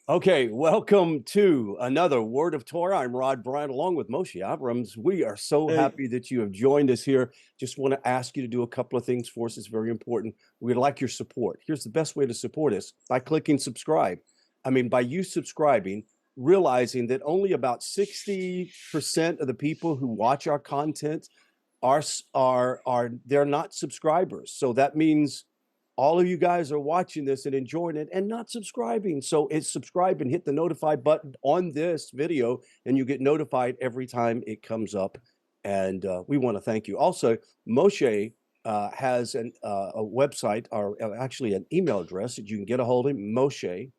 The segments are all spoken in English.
Okay, welcome to another Word of Torah. I'm Rod Bryant along with Moshe Abrams. We are so Hey, happy that you have joined us here. Just want to ask you to do a couple of things for us. It's very important. We'd like your support. Here's the best way to support us by clicking subscribe. By you subscribing, realizing that only about 60% of the people who watch our content are they're not subscribers. So that means all of you guys are watching this and enjoying it and not subscribing. So it's subscribe and hit the notify button on this video, and you get notified every time it comes up. And we want to thank you. Also, Moshe has a website, or actually an email address that you can get a hold of him, Moshe oh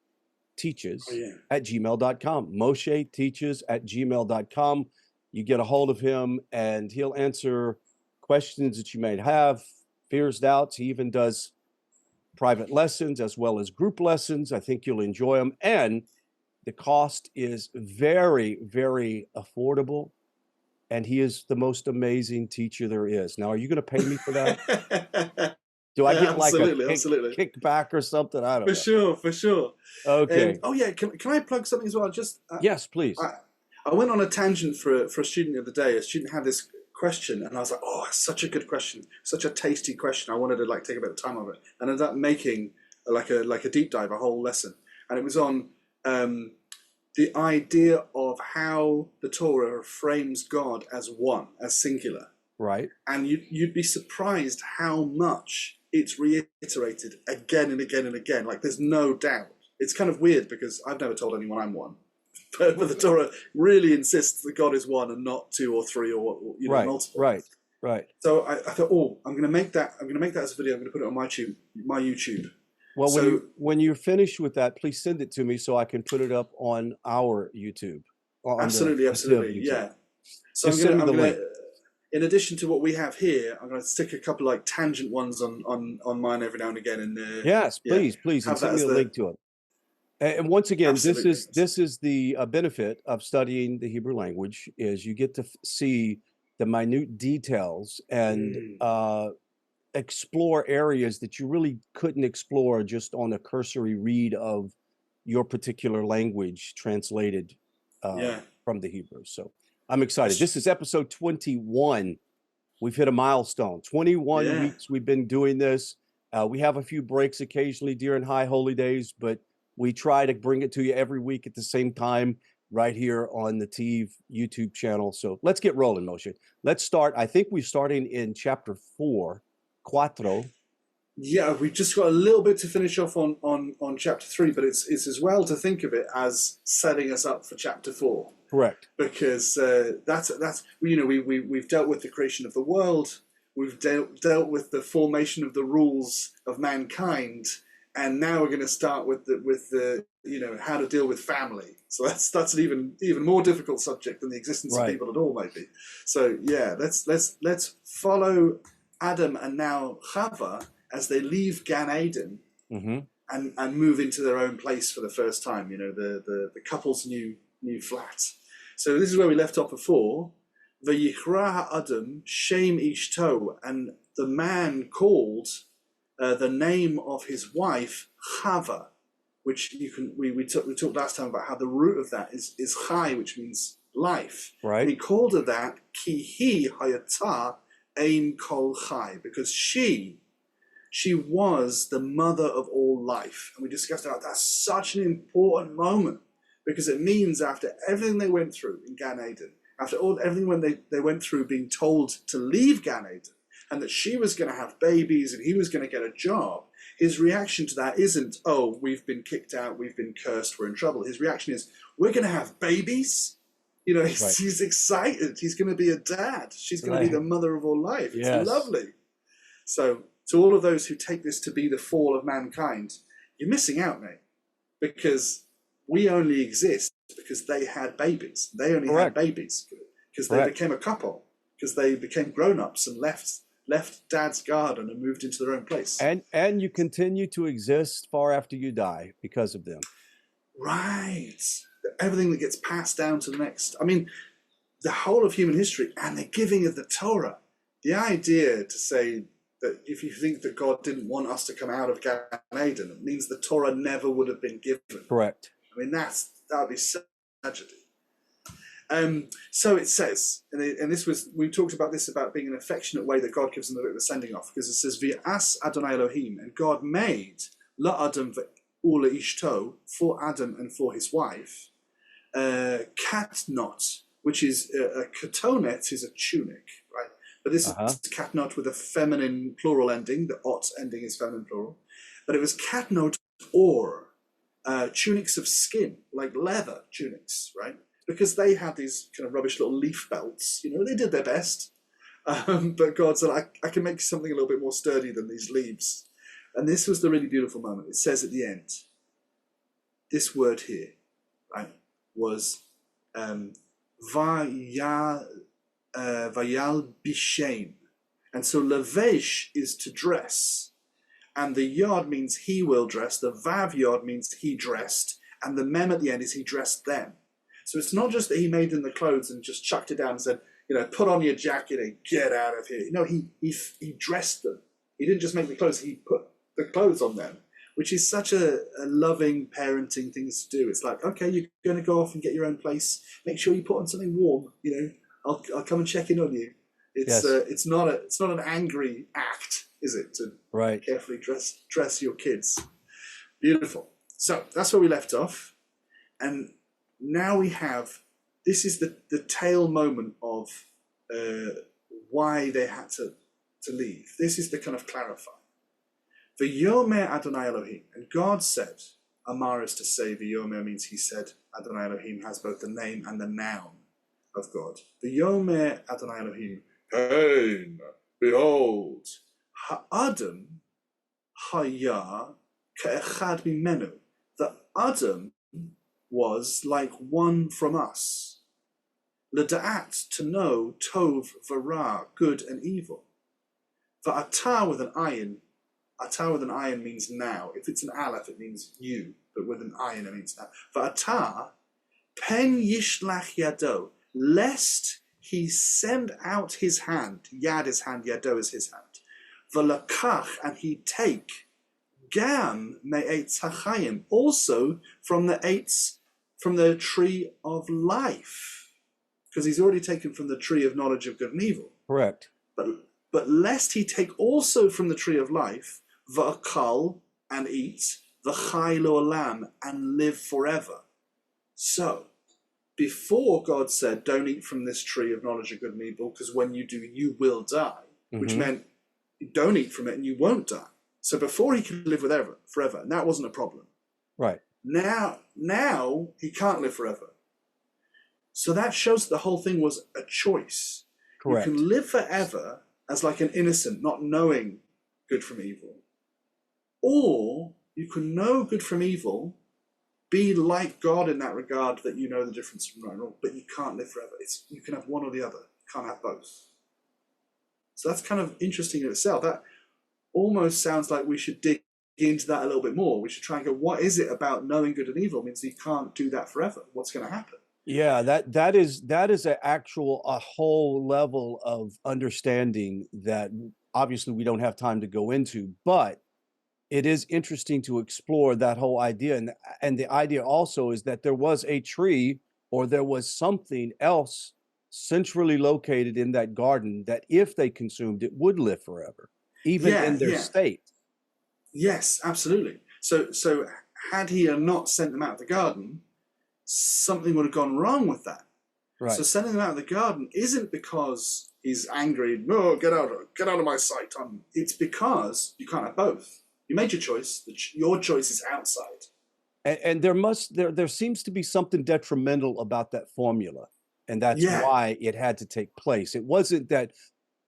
teaches yeah, at gmail.com. Moshe teaches at gmail.com. You get a hold of him and he'll answer questions that you may have, fears, doubts. He even does private lessons as well as group lessons. I think you'll enjoy them. And the cost is very, very affordable. And he is the most amazing teacher there is. Now, are you going to pay me for that? Do I get like a absolutely, absolutely, kickback or something? I don't for know. sure, for sure. Okay. Oh yeah, can I plug something as well? Just Yes, please. I went on a tangent for a student the other day. A student had this question, and I was like, oh, it's such a good question, such a tasty question. I wanted to like take a bit of time of it, and ended up making like a deep dive, a whole lesson, and it was on the idea of how the Torah frames God as one, as singular. Right. And you'd be surprised how much it's reiterated again and again and again. Like there's no doubt. It's kind of weird because I've never told anyone I'm one, but the Torah really insists that God is one and not two or three or Right. multiple. Right. So I thought, oh, I'm going to make that. I'm going to make that as a video. I'm going to put it on my YouTube. Well, So when you're finished with that, please send it to me so I can put it up on our YouTube. On absolutely, the absolutely, YouTube. yeah. So Just send me the link. In addition to what we have here, I'm going to stick a couple like tangent ones on mine every now and again, and Yes, please, and have that send me as a the link to it. And once again, absolutely. this is the benefit of studying the Hebrew language is you get to see the minute details and explore areas that you really couldn't explore just on a cursory read of your particular language translated Yeah, from the Hebrew. So I'm excited. that's This is episode 21. We've hit a milestone. 21 yeah. weeks we've been doing this. We have a few breaks occasionally during high holy days, but we try to bring it to you every week at the same time right here on the NETIV YouTube channel. So let's get rolling, Moshe. Let's start. I think we're starting in chapter 4, Cuatro. Yeah, we've just got a little bit to finish off on chapter 3, but it's as well to think of it as setting us up for chapter 4. Correct. Because that's we've dealt with the creation of the world, we've dealt with the formation of the rules of mankind, and now we're going to start with the how to deal with family. So that's an even more difficult subject than the existence of people at all, maybe. So yeah, let's follow Adam and now Chava as they leave Gan Eden and move into their own place for the first time. The couple's new flat. So this is where we left off before. V'yichra ha'adam shem ishto, and the man called the name of his wife Chava, which we talked last time about how the root of that is chai, which means life. Right. And he called her that ki hi hayata ein kol chai, because she was the mother of all life. And we discussed how that's such an important moment, because it means after everything they went through in Gan Eden, after everything when they went through being told to leave Gan Eden, and that she was going to have babies and he was going to get a job, his reaction to that isn't, oh, we've been kicked out, we've been cursed, we're in trouble. His reaction is, we're going to have babies? He's excited. He's going to be a dad. She's going to be the mother of all life. It's lovely. So to all of those who take this to be the fall of mankind, you're missing out, mate, because we only exist because they had babies. They only had babies because they became a couple, because they became grown-ups and left dad's garden and moved into their own place. And you continue to exist far after you die because of them. Right. Everything that gets passed down to the next. I mean, the whole of human history and the giving of the Torah. The idea to say that if you think that God didn't want us to come out of Gan Eden, it means the Torah never would have been given. Correct. I mean, that would be such a tragedy. So it says, and this was, we talked about this, about being an affectionate way that God gives them a bit of a sending off, because it says, V'as Adonai Elohim, and God made la Adam ula ishto, for Adam and for his wife, katnot, which is a katonet is a tunic, right? But this is katnot with a feminine plural ending. The ot ending is feminine plural. But it was katnot or tunics of skin, like leather tunics, right? Because they had these kind of rubbish little leaf belts. You know, they did their best. But God said, I can make something a little bit more sturdy than these leaves. And this was the really beautiful moment. It says at the end, this word here, right, was vayal bishem. And so levesh is to dress. And the yod means he will dress. The vav yod means he dressed. And the mem at the end is he dressed them. So it's not just that he made them the clothes and just chucked it down and said, you know, put on your jacket and get out of here. No, he dressed them. He didn't just make the clothes, he put the clothes on them, which is such a loving parenting thing to do. It's like, okay, you're going to go off and get your own place. Make sure you put on something warm. You know, I'll come and check in on you. It's it's not an angry act, is it, to carefully dress your kids? Beautiful. So that's where we left off, and now we have, this is the tail moment of why they had to leave. This is the kind of clarify. V'yomer Adonai Elohim, and God said, Amar is to say, V'yomer means he said. Adonai Elohim has both the name and the noun of God. V'yomer Adonai Elohim, Hein, behold, ha'adam haya ke'echad mimenu. The Adam was like one from us. L'da'at, to know, tov v'ra, good and evil. V'atah with an ayin. Atah with an ayin means now. If it's an aleph, it means you. But with an ayin, it means now. V'atah, pen yishlach yado, lest he send out his hand. Yad is hand, yado is his hand. V'lakach, and he take, gam me'etz hachayim, also from the tree of life, because he's already taken from the tree of knowledge of good and evil. Correct. But lest he take also from the tree of life, v'akal, and eat, v'chai lo'olam, and live forever. So, before God said, don't eat from this tree of knowledge of good and evil, because when you do, you will die, which meant don't eat from it and you won't die. So before he could live forever, and that wasn't a problem. Right. Now he can't live forever. So that shows the whole thing was a choice. Correct. You can live forever as like an innocent, not knowing good from evil. Or you can know good from evil, be like God in that regard, that you know the difference from right and wrong, but you can't live forever. You can have one or the other. You can't have both. So that's kind of interesting in itself. That almost sounds like we should dig into that a little bit more. We should try and go, what is it about knowing good and evil means you can't do that forever? What's going to happen? Yeah, that is a whole level of understanding that obviously we don't have time to go into, but it is interesting to explore that whole idea. And the idea also is that there was a tree, or there was something else centrally located in that garden that if they consumed it would live forever, even in their state. Yes, absolutely. So had he not sent them out of the garden, something would have gone wrong with that. Right. So sending them out of the garden isn't because he's angry, no, get out of my sight. It's because you can't have both. You made your choice. Your choice is outside. And there seems to be something detrimental about that formula. And that's why it had to take place. It wasn't that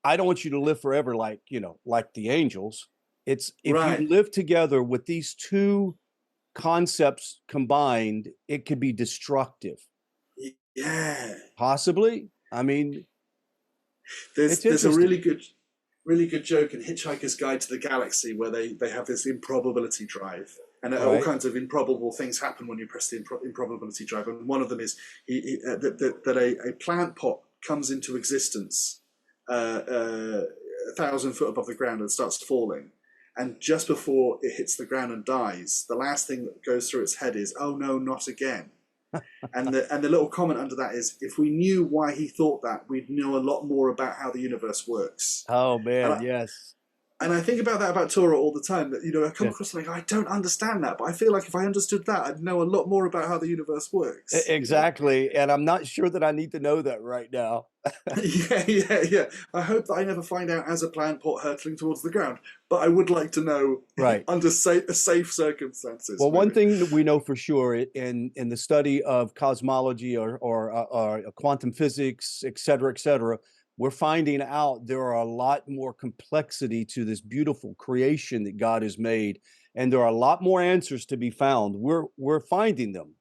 I don't want you to live forever like the angels. It's if you live together with these two concepts combined, it could be destructive. Yeah. Possibly. I mean, there's a really good joke in Hitchhiker's Guide to the Galaxy where they have this improbability drive, and all kinds of improbable things happen when you press the improbability drive. And one of them is that a plant pot comes into existence 1,000 foot above the ground and starts falling. and just before it hits the ground and dies, the last thing that goes through its head is, "Oh no, not again." And the little comment under that is, if we knew why he thought that, we'd know a lot more about how the universe works. Oh And man, I, yes. and I think about that about Torah all the time. That I come Yeah. across something, I don't understand that, but I feel like if I understood that, I'd know a lot more about how the universe works. Exactly. And I'm not sure that I need to know that right now. Yeah. I hope that I never find out as a plant pot hurtling towards the ground, but I would like to know Right. under safe circumstances. Well, one maybe. thing that we know for sure in the study of cosmology or quantum physics, et cetera, we're finding out there are a lot more complexity to this beautiful creation that God has made, and there are a lot more answers to be found. We're finding them.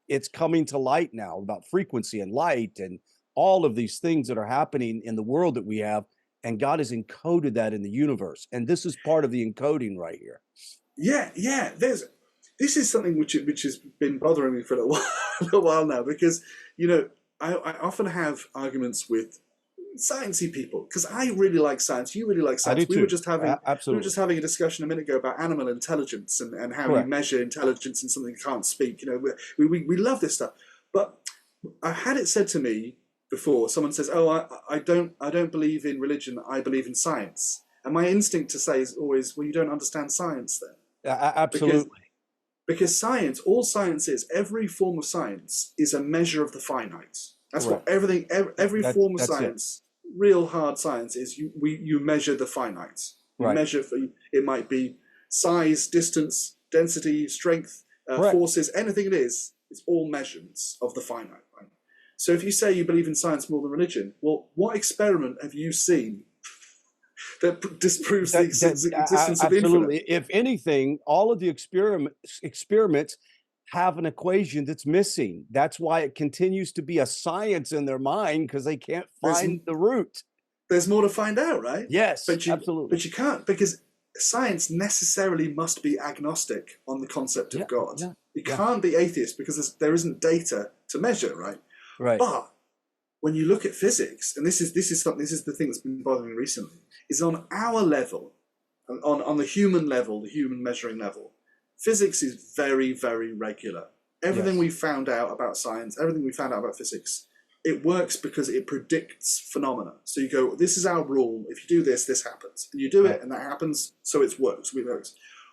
It's coming to light now about frequency and light and all of these things that are happening in the world that we have, and God has encoded that in the universe, and this is part of the encoding right here. Yeah. This is something which has been bothering me for a little while now, because I often have arguments with sciencey people, because I really like science. You really like I do science. We too. were just having Absolutely a discussion a minute ago about animal intelligence and how correct. you measure intelligence in something that can't speak. We love this stuff. But I had it said to me before. Someone says, "Oh, I don't believe in religion. I believe in science." And my instinct to say is always, "Well, you don't understand science then." Absolutely. Because science, all science is, every form of science is a measure of the finite. That's correct. what every form of that's science, real hard science is. You measure the finite. You right. measure it might be size, distance, density, strength, forces, anything it is. It's all measurements of the finite. Right? So if you say you believe in science more than religion, well, what experiment have you seen that disproves the existence of the infinite? Absolutely. If anything, all of the experiments have an equation that's missing. That's why it continues to be a science in their mind, because they can't find the root. There's more to find out, right? Yes, absolutely. But you can't, because science necessarily must be agnostic on the concept of God. You can't be atheist because there isn't data to measure, right? Right. But when you look at physics, and this is the thing that's been bothering me recently, is on our level, on the human level, the human measuring level, physics is very, very regular. Everything we found out about science, everything we found out about physics, it works because it predicts phenomena. So you go, this is our rule. If you do this, this happens. And you do it, and that happens, so it works.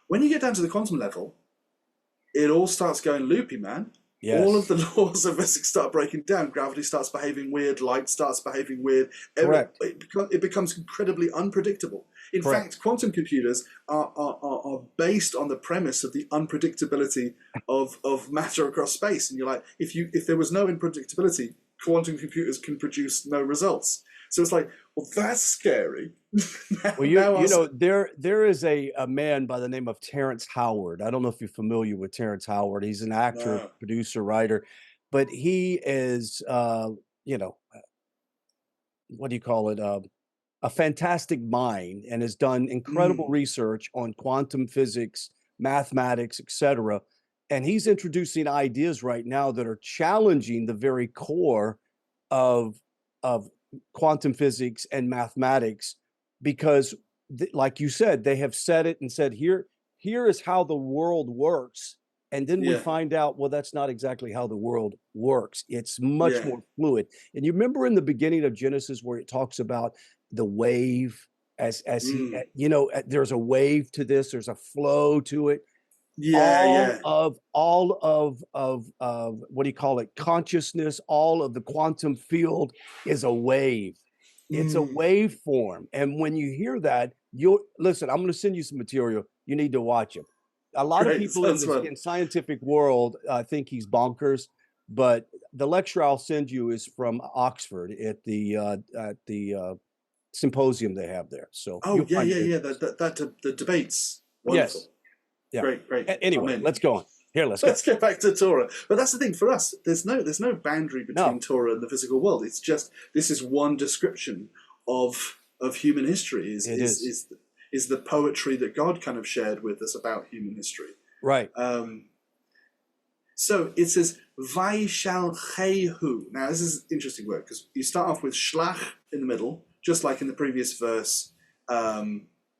When you get down to the quantum level, it all starts going loopy, man. Yes. All of the laws of physics start breaking down. Gravity starts behaving weird. Light starts behaving weird. Correct. It becomes incredibly unpredictable. In fact, quantum computers are based on the premise of the unpredictability of matter across space. And you're like, if there was no unpredictability, quantum computers can produce no results. So it's like, well, that's scary. Well, there is a man by the name of Terrence Howard. I don't know if you're familiar with Terrence Howard. He's an actor, producer, writer, but he is, what do you call it? A fantastic mind, and has done incredible research on quantum physics, mathematics, etc. And he's introducing ideas right now that are challenging the very core of quantum physics and mathematics, because like you said, they have said it and said, here is how the world works. And then we find out, well, that's not exactly how the world works. It's much more fluid. And you remember in the beginning of Genesis where it talks about the wave, as there's a wave to this, there's a flow to it. All of what do you call it? Consciousness, all of the quantum field is a wave. It's a waveform. And when you hear that, listen, I'm going to send you some material. You need to watch it. A lot of people in scientific world think he's bonkers, but the lecture I'll send you is from Oxford at the symposium they have there. So the debates. Wonderful. Yes. Yeah. Great. Anyway, let's go on. Here, let's get back to Torah. But that's the thing for us. There's no boundary between Torah and the physical world. It's just, this is one description of human history. Is the poetry that God kind of shared with us about human history. Right. So it says Vaishalchehu. Now this is an interesting word, because you start off with shlach in the middle, just like in the previous verse.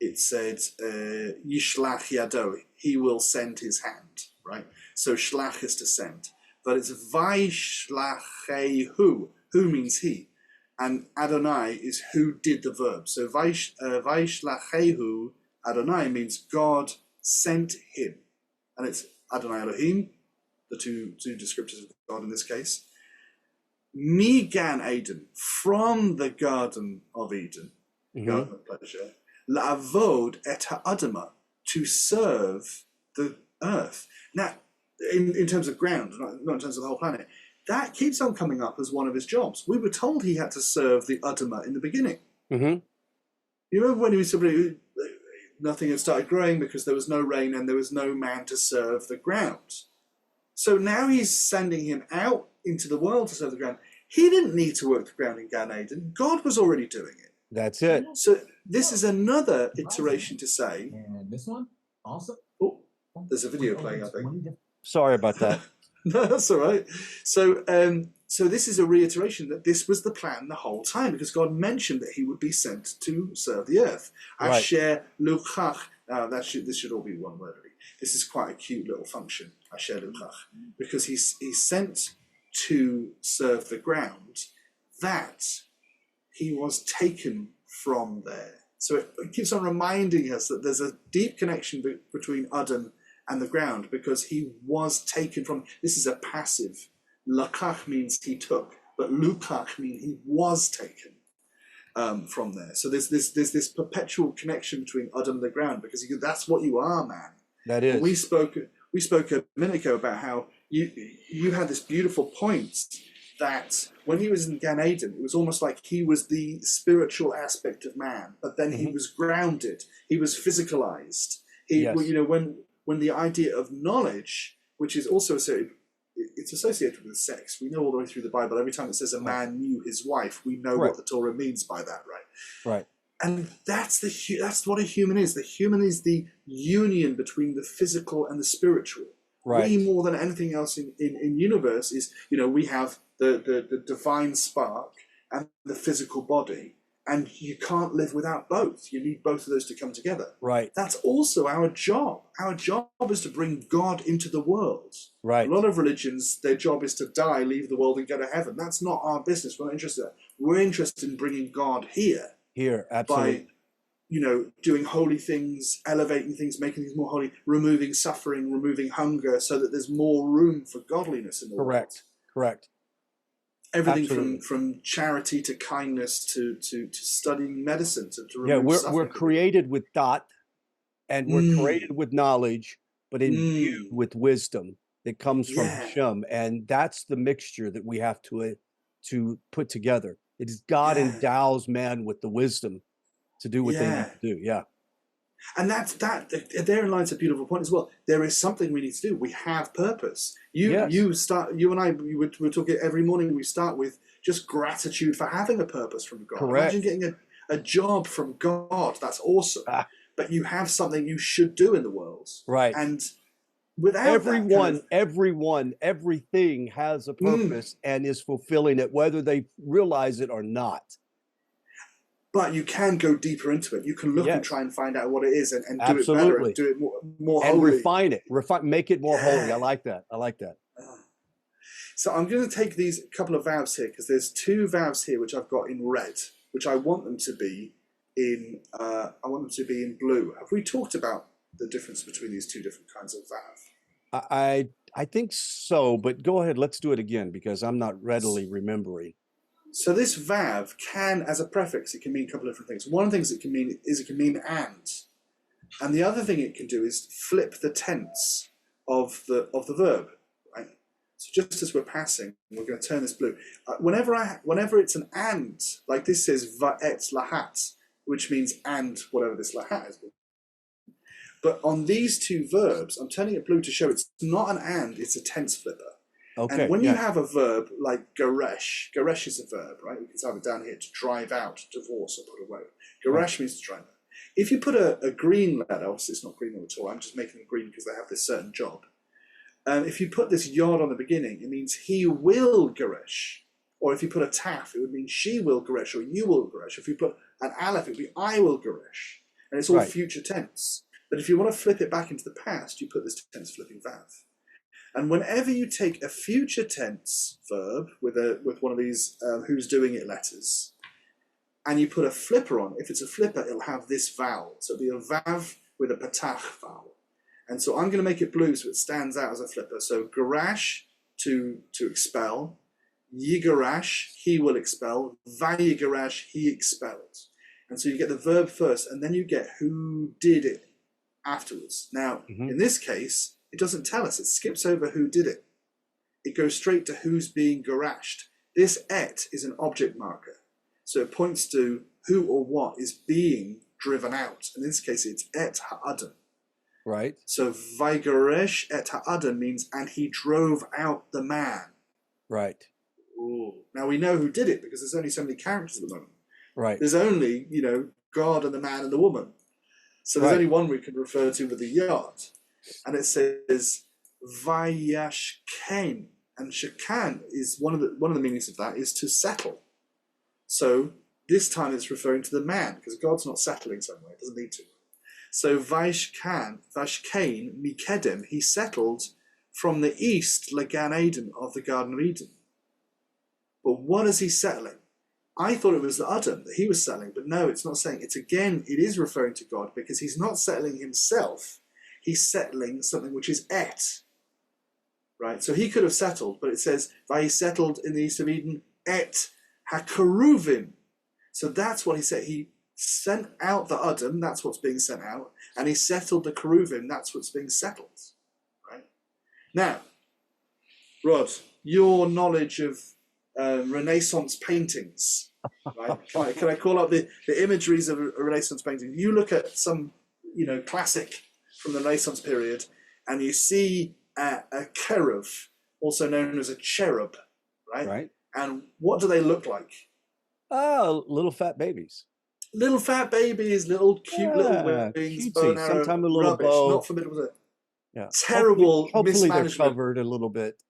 it said Yishlach Yado, he will send his hand, right? So shlach is to send, but it's Vaishlachehu, who means he, and Adonai is who did the verb. So Vaishlachehu Adonai means God sent him, and it's Adonai Elohim, the two descriptors of God in this case. Mi Gan Eden, from the Garden of Eden, Garden of Pleasure, La'avod et ha'adamah, to serve the earth. Now, in terms of ground, not in terms of the whole planet, that keeps on coming up as one of his jobs. We were told he had to serve the Adamah in the beginning. You remember when he was somebody, nothing had started growing because there was no rain and there was no man to serve the ground. So now he's sending him out into the world to serve the ground. He didn't need to work the ground in Gan Eden. God was already doing it. That's it. So this is another iteration to say. And this one also. Oh, there's a video playing, I think. Sorry about that. No, that's all right. So, so this is a reiteration that this was the plan the whole time, because God mentioned that he would be sent to serve the earth. Right. Asher luchach. This should all be one word. Really. This is quite a cute little function. Asher luchach, because he's sent to serve the ground that he was taken from there. So it keeps on reminding us that there's a deep connection between Adam and the ground, because he was taken from. This is a passive. Lakach means he took, but lukach means he was taken from there. So there's this perpetual connection between Adam and the ground, because that's what you are, man. That is. And we spoke a minute ago about how you had this beautiful point that when he was in Gan Eden, it was almost like he was the spiritual aspect of man, but then he was grounded, he was physicalized. When the idea of knowledge, which is also it's associated with sex. We know all the way through the Bible, every time it says a man knew his wife, we know what the Torah means by that, right? Right. And that's what a human is. The human is the union between the physical and the spiritual. Right. We, more than anything else in universe, is, we have the divine spark and the physical body, and you can't live without both. You need both of those to come together. Right. That's also our job. Our job is to bring God into the world. Right. A lot of religions, their job is to die, leave the world, and go to heaven. That's not our business. We're not interested in that. We're interested in bringing God here. Here, absolutely. By, doing holy things, elevating things, making things more holy, removing suffering, removing hunger, so that there's more room for godliness in the world. Correct. Everything from charity to kindness to studying medicine to remove suffering. We're created with thought, and we're created with knowledge, but imbued with wisdom that comes from Hashem, and that's the mixture that we have to put together. It is God endows man with the wisdom to do what they need to do. Yeah. And therein lies a beautiful point as well. There is something we need to do. We have purpose. You and I, we're talking every morning. We start with just gratitude for having a purpose from God. Correct. Imagine getting a job from God. That's awesome. But you have something you should do in the world. Right. And without everything has a purpose and is fulfilling it, whether they realize it or not. But you can go deeper into it. You can look and try and find out what it is and do it better and do it more holy. And refine it. Make it more holy. I like that. So I'm going to take these couple of vows here, because there's two vows here which I've got in red, which I want them to be in. I want them to be in blue. Have we talked about the difference between these two different kinds of vow? I think so, but go ahead. Let's do it again, because I'm not readily remembering. So this vav can, as a prefix, it can mean a couple of different things. One of the things it can mean and the other thing it can do is flip the tense of the verb, right? So just as we're passing, we're going to turn this blue. Whenever it's an and, like this says va'et lahat, which means and whatever this lahat is. But on these two verbs, I'm turning it blue to show it's not an and, it's a tense flipper. Okay, and when you have a verb like garesh is a verb, right? We can have it down here, to drive out, divorce, or put away. Garesh means to drive out. If you put a green letter, obviously it's not green at all, I'm just making it green because they have this certain job. If you put this yod on the beginning, it means he will garesh. Or if you put a taf, it would mean she will garesh or you will garesh. If you put an aleph, it would be I will garesh. And it's all Right. future tense. But if you want to flip it back into the past, you put this tense flipping vav. And whenever you take a future tense verb with one of these who's doing it letters, and you put a flipper on, if it's a flipper, it'll have this vowel. So it'll be a vav with a patach vowel. And so I'm going to make it blue so it stands out as a flipper. So garash, to expel. Yigarash, he will expel. Vayigarash, he expelled. And so you get the verb first, and then you get who did it afterwards. Now, in this case, it doesn't tell us. It skips over who did it. It goes straight to who's being garashed. This et is an object marker. So it points to who or what is being driven out. In this case, it's et ha'adam. Right. So Vaigaresh et ha'adam means, and he drove out the man. Right. Ooh. Now we know who did it because there's only so many characters at the moment. Right. There's only, God and the man and the woman. So there's only one we can refer to with the yod. And it says Vayashken. And shakan is one of the meanings of that is to settle. So this time it's referring to the man, because God's not settling somewhere, it doesn't need to. So Vashkain, Mikedem, he settled from the east, Lagan Eden, of the Garden of Eden. But what is he settling? I thought it was the Adam that he was settling, but no, it's not saying. It is referring to God, because he's not settling himself. He's settling something which is et. Right? So he could have settled, but it says, he settled in the east of Eden, et hakaruvim. So that's what he said. He sent out the Adam, that's what's being sent out, and he settled the Keruvim, that's what's being settled. Right? Now, Rod, your knowledge of Renaissance paintings, right? Can I call up the imageries of a Renaissance painting? You look at some, classic from the Renaissance period, and you see a keruv, also known as a cherub, right? Right. And what do they look like? Oh, little fat babies. Little fat babies, little cute little wings, bow and arrow, sometimes a little rubbish, bow. not familiar with it. Yeah. Terrible Hopefully they're mismanagement. covered a little bit.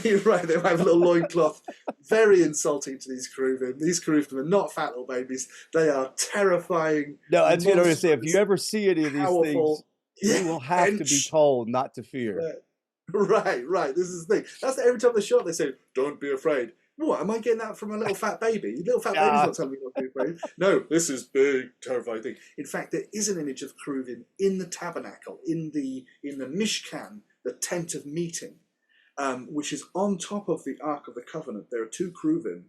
You're right, they have a little loincloth. Very insulting to these Keruvim. These Keruvim are not fat little babies. They are terrifying. No, that's what I was saying. If you ever see any of these powerful, things, you will have to be told not to fear. Right. This is the thing. That's every time they shot, they say, "Don't be afraid." What, am I getting that from a little fat baby? Little fat baby's not telling me not to be afraid. No, this is big, terrifying thing. In fact, there is an image of Keruvim in the tabernacle, in the Mishkan, the tent of meeting, which is on top of the Ark of the Covenant. There are two Keruvim,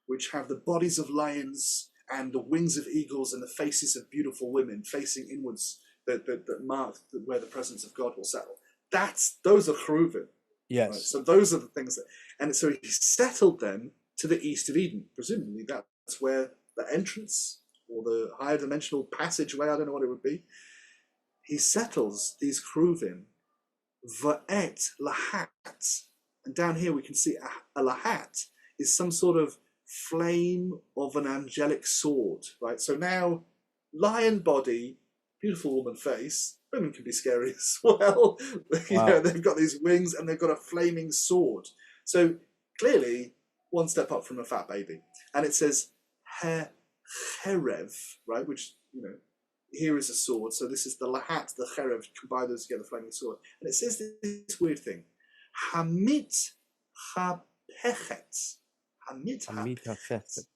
which have the bodies of lions and the wings of eagles and the faces of beautiful women facing inwards that mark where the presence of God will settle. Those are Keruvim. Yes. Right? So those are the things and so he settled them to the east of Eden. Presumably that's where the entrance or the higher dimensional passageway, I don't know what it would be. He settles these Keruvim, va'et lahat. And down here we can see a lahat is some sort of flame of an angelic sword, right? So now, lion body, beautiful woman face. Women can be scary as well. Wow. They've got these wings and they've got a flaming sword. So clearly, one step up from a fat baby. And it says cherev, right? Which, here is a sword. So this is the lahat, the cherev, combine those together, flaming sword. And it says this weird thing. Hamit hapechet. Hamit hapechet.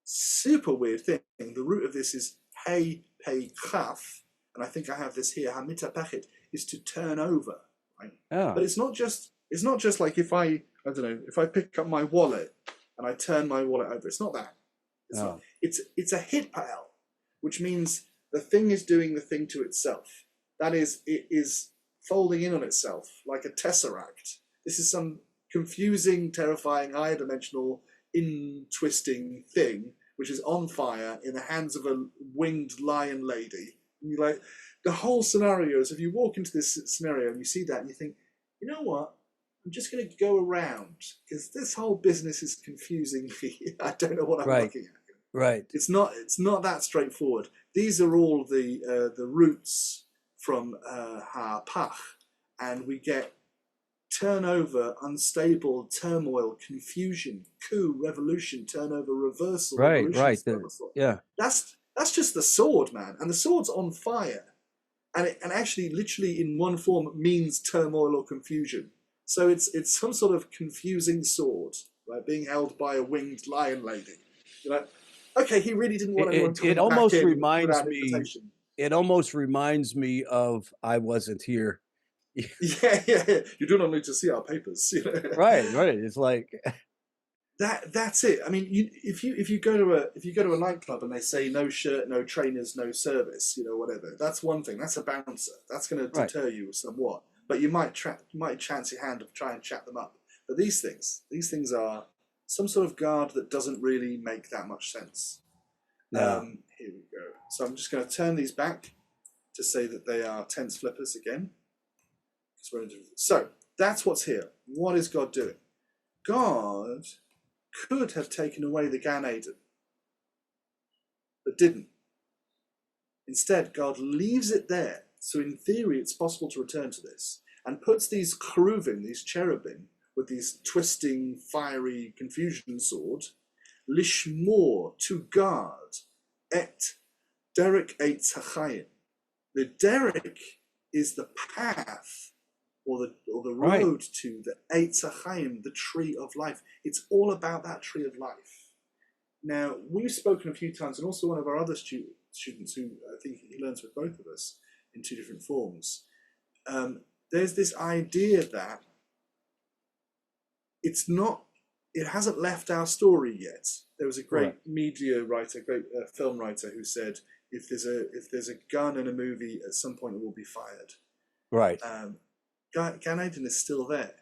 Super weird thing. The root of this is hey, pei, chaf. And I think I have this here. Hamita pechet is to turn over, right? Oh. But it's not just like if I pick up my wallet and I turn my wallet over. It's not that. It's a hitpael, which means the thing is doing the thing to itself. That is, it is folding in on itself like a tesseract. This is some confusing, terrifying, higher dimensional, in-twisting thing which is on fire in the hands of a winged lion lady. And you're like, the whole scenario is if you walk into this scenario and you see that and you think, you know what? I'm just going to go around because this whole business is confusing me. I don't know what I'm looking at. Right. It's not that straightforward. These are all the roots from ha'pach, and we get turnover, unstable, turmoil, confusion, coup, revolution, turnover, reversal. Right. That's That's just the sword, man. And the sword's on fire. And actually, literally in one form, means turmoil or confusion. So it's some sort of confusing sword, right, being held by a winged lion lady. You're like, okay, he really didn't want anyone It coming back almost in reminds without an me. invitation. It almost reminds me of I wasn't here. Yeah. You do not need to see our papers. You know? Right. It's like That's it. I mean, if you go to a nightclub and they say no shirt, no trainers, no service, whatever. That's one thing. That's a bouncer. That's going to right. deter you somewhat. But you might chance your hand to try and chat them up. But these things are some sort of guard that doesn't really make that much sense. No. Here we go. So I'm just going to turn these back to say that they are tense flippers again. So that's what's here. What is God doing? God could have taken away the Gan Eden, but didn't. Instead, God leaves it there. So in theory, it's possible to return to this, and puts these cheruvim, these cherubim, with these twisting, fiery confusion sword, lishmor, to guard, et derek eitz hachayim. The derek is the path, or the road to the eitz hachayim, the tree of life. It's all about that tree of life. Now, we've spoken a few times, and also one of our other students who I think he learns with both of us in two different forms. There's this idea that it hasn't left our story yet. There was a great media writer, great film writer, who said, if there's a gun in a movie, at some point it will be fired. Right. Gan Eden is still there.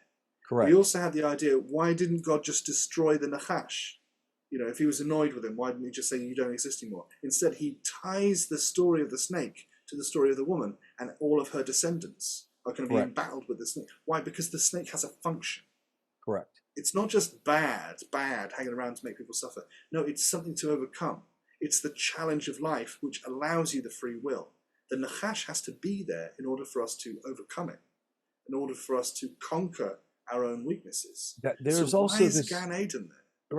Correct. We also had the idea, why didn't God just destroy the Nachash? If he was annoyed with him, why didn't he just say, you don't exist anymore? Instead, he ties the story of the snake to the story of the woman, and all of her descendants are going to be embattled with the snake. Why? Because the snake has a function. Correct. It's not just bad, hanging around to make people suffer. No, it's something to overcome. It's the challenge of life which allows you the free will. The Nachash has to be there in order for us to overcome it, in order for us to conquer our own weaknesses. There's so also why is this Gan Eden there?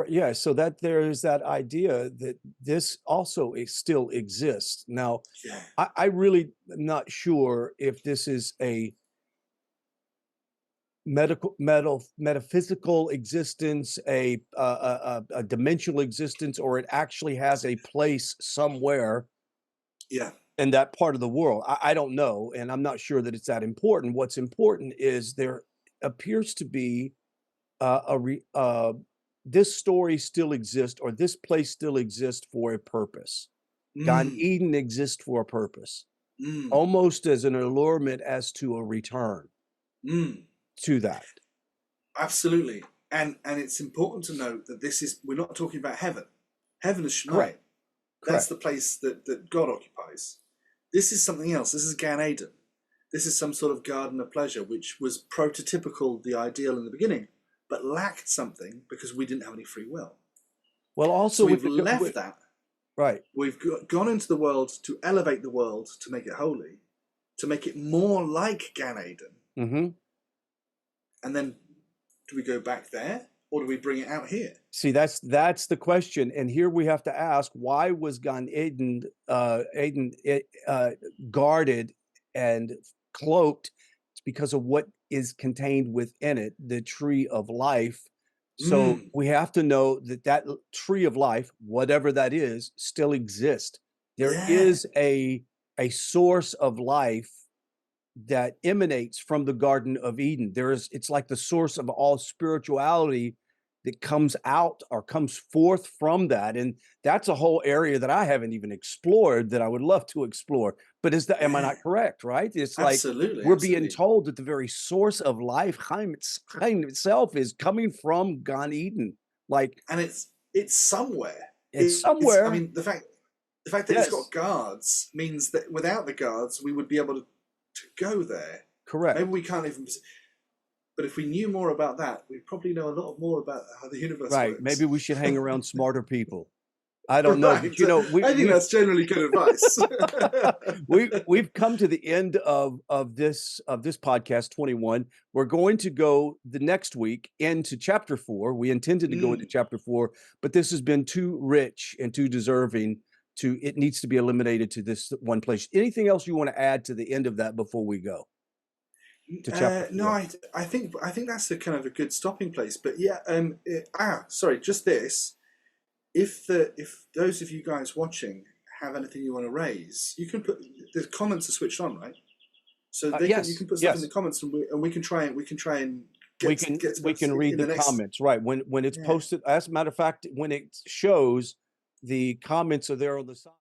Yeah, so that there is that idea that this also still exists. Now, I really am not sure if this is a metaphysical existence, a dimensional existence, or it actually has a place somewhere in that part of the world. I don't know, and I'm not sure that it's that important. What's important is there appears to be this story still exists, or this place still exists for a purpose. Gan Eden exists for a purpose, almost as an allurement as to a return to that. Absolutely. And it's important to note that we're not talking about heaven. Heaven is Shemayim. Correct. That's the place that God occupies. This is something else. This is Gan Eden. This is some sort of garden of pleasure, which was prototypical, the ideal in the beginning, but lacked something because we didn't have any free will. Well, also so we've left that. Right. We've gone into the world to elevate the world, to make it holy, to make it more like Gan Eden. Mm-hmm. And then do we go back there, or do we bring it out here? See, that's the question. And here we have to ask, why was Gan Eden guarded and cloaked? It's because of what is contained within it, the tree of life. So we have to know that tree of life, whatever that is, still exists. There is a source of life that emanates from the Garden of Eden. It's like the source of all spirituality that comes out or comes forth from that. And that's a whole area that I haven't even explored that I would love to explore. But am I not correct, right? It's like we're being told that the very source of life, Chaim itself, is coming from Gan Eden. And it's somewhere. It's somewhere. I mean, the fact that it's got guards means that without the guards, we would be able to go there. Correct. Maybe we can't even. But if we knew more about that, we'd probably know a lot more about how the universe works. Maybe we should hang around smarter people. I don't know. But, I think that's generally good advice. We've come to the end of this podcast 21. We're going to go the next week into chapter 4. We intended to go into chapter 4, but this has been too rich and too deserving it needs to be eliminated to this one place. Anything else you want to add to the end of that before we go to chapter 4? No, I think that's a kind of a good stopping place. But yeah, sorry, just this. If those of you guys watching have anything you want to raise, you can put the comments are switched on, right? So Yes, you can put stuff in yes. the comments, and we can try and We can read the next. comments, right? When it's Yeah. posted, as a matter of fact, when it shows, the comments are there on the side.